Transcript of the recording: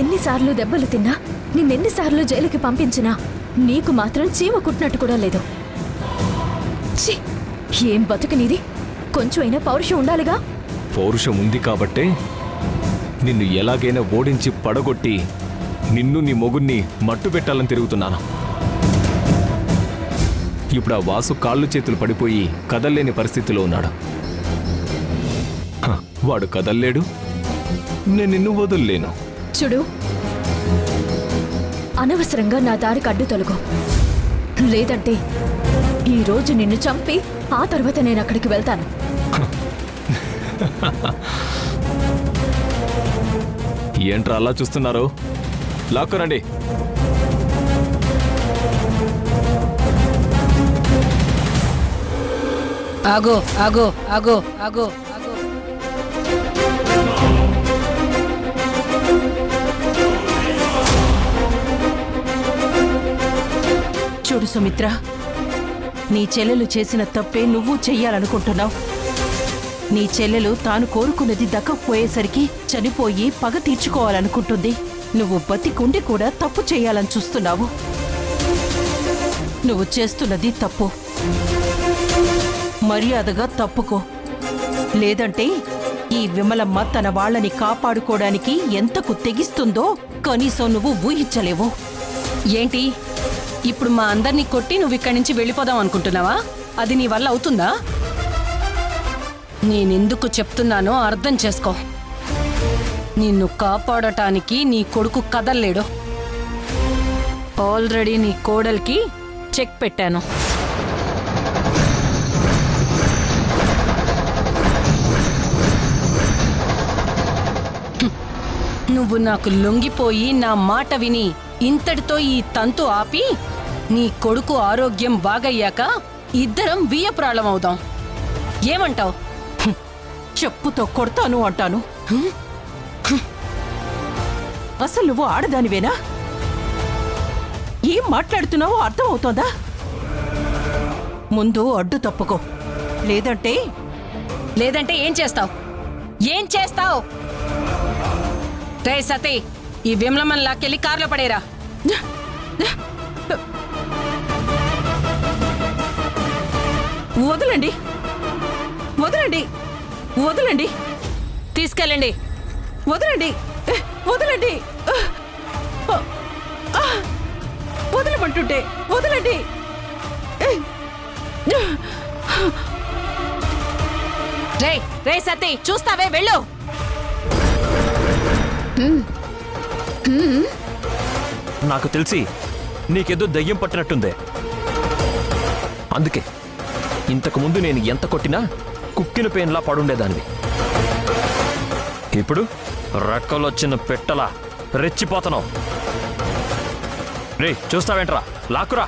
ఎన్నిసార్లు దెబ్బలు తిన్నా, నిన్నెన్నిసార్లు జైలుకి పంపించినా నీకు మాత్రం చీమ కుట్టినట్టు కూడా లేదు. ఛీ, ఏం బతుకునిది? కొంచెమైనా పౌరుషం ఉండాలిగా. పౌరుషం ఉంది కాబట్టే నిన్ను ఎలాగైనా ఓడించి పడగొట్టి నిన్ను నీ మొగుణ్ణి మట్టు పెట్టాలని తిరుగుతున్నాను. ఇప్పుడు ఆ వాసు కాళ్ళు చేతులు పడిపోయి కదల్లేని పరిస్థితిలో ఉన్నాడు. వాడు కదల్లేడు, నేను నిన్ను వదల్లేను. చూడు, అనవసరంగా నా దారికి అడ్డు తొలగు. లేదంటే ఈ రోజు నిన్ను చంపి ఆ తర్వాత నేను అక్కడికి వెళ్తాను. ఏంట్రా అలా చూస్తున్నారు? లాక్కురండి. ఆగో ఆగో ఆగో ఆగో ఆగో. చూడు సుమిత్ర, నీ చెల్లెలు చేసిన తప్పే నువ్వు చెయ్యాలనుకుంటున్నావు. నీ చెల్లెలు తాను కోరుకున్నది దక్కకపోయేసరికి చనిపోయి పగ తీర్చుకోవాలనుకుంటుంది. నువ్వు బతికుండి కూడా తప్పు చేయాలని చూస్తున్నావు. నువ్వు చేస్తున్నది తప్పు. మర్యాదగా తప్పుకో. లేదంటే ఈ విమలమ్మ తన వాళ్ళని కాపాడుకోవడానికి ఎంతకు తెగిస్తుందో కనీసం నువ్వు ఊహించలేవు. ఏంటి, ఇప్పుడు మా అందరినీ కొట్టి నువ్వు ఇక్కడి నుంచి వెళ్ళిపోదాం అనుకుంటున్నావా? అది నీ వల్ల అవుతుందా? నేనెందుకు చెప్తున్నానో అర్థం చేసుకో. నిన్ను కాపాడటానికి నీ కొడుకు కదల్లేడు. ఆల్రెడీ నీ కోడలికి చెక్ పెట్టాను. నువ్వు నాకు లొంగిపోయి నా మాట విని ఇంతటితో ఈ తంతు ఆపి నీ కొడుకు ఆరోగ్యం బాగయ్యాక ఇద్దరం బియ్యప్రాళం అవుదాం. ఏమంటావ్? చెప్పుతో కొడతాను అంటాను. అసలు నువ్వు ఆడదానివేనా? ఏం మాట్లాడుతున్నావో అర్థం అవుతోందా? ముందు అడ్డు తప్పుకో. లేదంటే ఏం చేస్తావు? ఏం చేస్తావు? రే సతీ, ఈ విమలమ్మని లాక్కెళ్ళి కార్లో పడేరా. వదలండి, వదలండి, వదలండి, తీసుకెళ్ళండి. వదలండి, వదలండి, వదలమంటుంటే వదలండి. రే సతీ, చూస్తావే, వెళ్ళు. నాకు తెలిసి నీకేదో దయ్యం పట్టినట్టుందే. అందుకే ఇంతకుముందు నేను ఎంత కొట్టినా కుక్కిన పెయిన్లా పడుండేదానివి. ఇప్పుడు రెక్కలొచ్చిన పెట్టలా రెచ్చిపోతున్నావు. రే, చూస్తావేంట్రా? లాక్కురా.